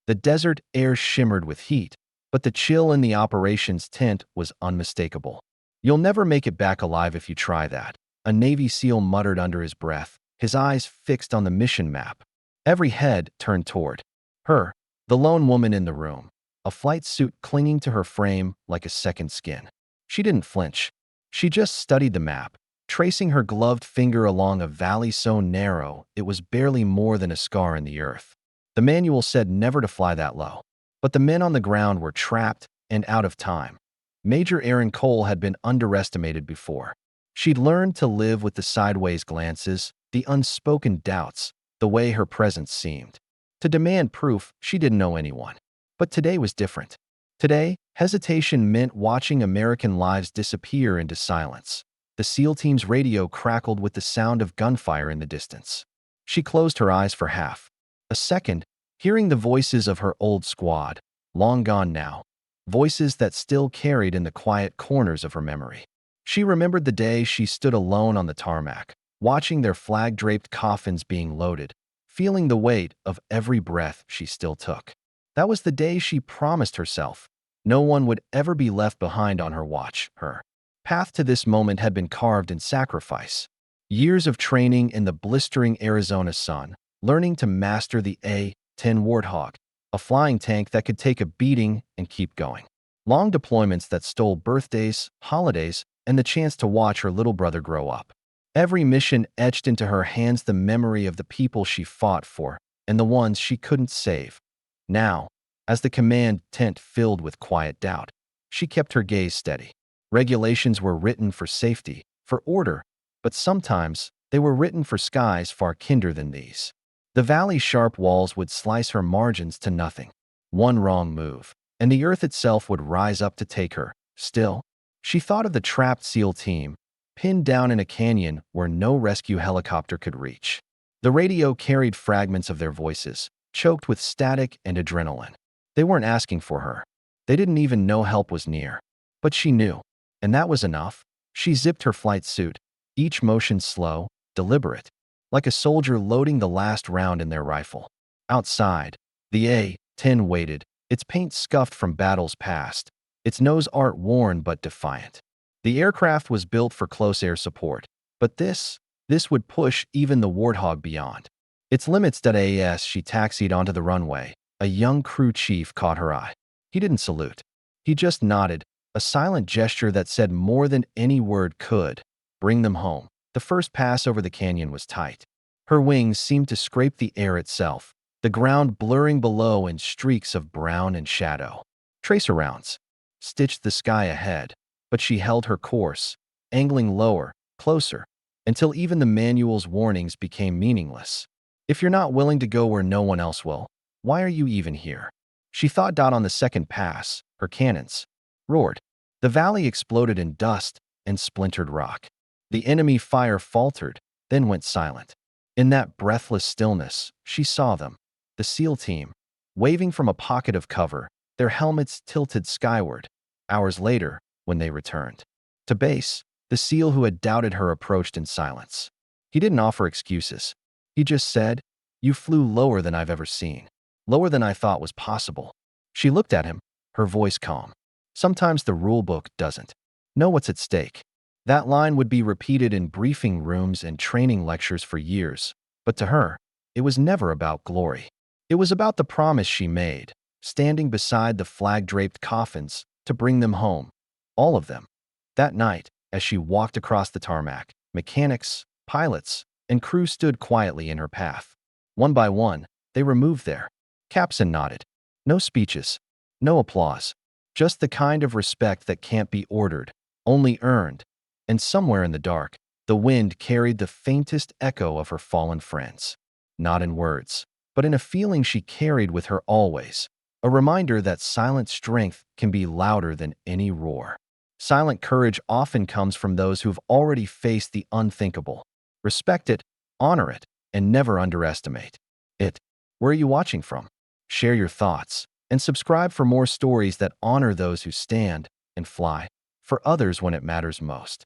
The desert air shimmered with heat, but the chill in the operations tent was unmistakable. "You'll never make it back alive if you try that," a Navy SEAL muttered under his breath, his eyes fixed on the mission map. Every head turned toward her, the lone woman in the room, a flight suit clinging to her frame like a second skin. She didn't flinch. She just studied the map, tracing her gloved finger along a valley so narrow it was barely more than a scar in the earth. The manual said never to fly that low. But the men on the ground were trapped and out of time. Major Erin Cole had been underestimated before. She'd learned to live with the sideways glances, the unspoken doubts, the way her presence seemed to demand proof she didn't know anyone. But today was different. Today, hesitation meant watching American lives disappear into silence. The SEAL team's radio crackled with the sound of gunfire in the distance. She closed her eyes for half a second, hearing the voices of her old squad, long gone now, voices that still carried in the quiet corners of her memory. She remembered the day she stood alone on the tarmac, watching their flag-draped coffins being loaded, feeling the weight of every breath she still took. That was the day she promised herself no one would ever be left behind on her watch. Her path to this moment had been carved in sacrifice. Years of training in the blistering Arizona sun, learning to master the A-10 Warthog, a flying tank that could take a beating and keep going. Long deployments that stole birthdays, holidays, and the chance to watch her little brother grow up. Every mission etched into her hands the memory of the people she fought for and the ones she couldn't save. Now, as the command tent filled with quiet doubt, she kept her gaze steady. Regulations were written for safety, for order, but sometimes they were written for skies far kinder than these. The valley's sharp walls would slice her margins to nothing. One wrong move, and the earth itself would rise up to take her. Still, she thought of the trapped SEAL team, pinned down in a canyon where no rescue helicopter could reach. The radio carried fragments of their voices, choked with static and adrenaline. They weren't asking for her. They didn't even know help was near. But she knew, and that was enough. She zipped her flight suit, each motion slow, deliberate, like a soldier loading the last round in their rifle. Outside, the A-10 waited, its paint scuffed from battles past, its nose art worn but defiant. The aircraft was built for close air support, but this would push even the Warthog beyond its limits. As she taxied onto the runway, a young crew chief caught her eye. He didn't salute. He just nodded, a silent gesture that said more than any word could. Bring them home. The first pass over the canyon was tight. Her wings seemed to scrape the air itself, the ground blurring below in streaks of brown and shadow. Tracer rounds stitched the sky ahead, but she held her course, angling lower, closer, until even the manual's warnings became meaningless. If you're not willing to go where no one else will, why are you even here? She thought. On the second pass, her cannons roared. The valley exploded in dust and splintered rock. The enemy fire faltered, then went silent. In that breathless stillness, she saw them, the SEAL team, waving from a pocket of cover, their helmets tilted skyward. Hours later, when they returned to base, the SEAL who had doubted her approached in silence. He didn't offer excuses. He just said, "You flew lower than I've ever seen, lower than I thought was possible." She looked at him, her voice calm. Sometimes the rulebook doesn't know what's at stake. That line would be repeated in briefing rooms and training lectures for years, but to her, it was never about glory. It was about the promise she made, standing beside the flag-draped coffins, to bring them home. All of them. That night, as she walked across the tarmac, mechanics, pilots, and crew stood quietly in her path. One by one, they removed their caps and nodded. No speeches, no applause, just the kind of respect that can't be ordered, only earned. And somewhere in the dark, the wind carried the faintest echo of her fallen friends. Not in words, but in a feeling she carried with her always. A reminder that silent strength can be louder than any roar. Silent courage often comes from those who've already faced the unthinkable. Respect it, honor it, and never underestimate it. Where are you watching from? Share your thoughts, and subscribe for more stories that honor those who stand and fly for others when it matters most.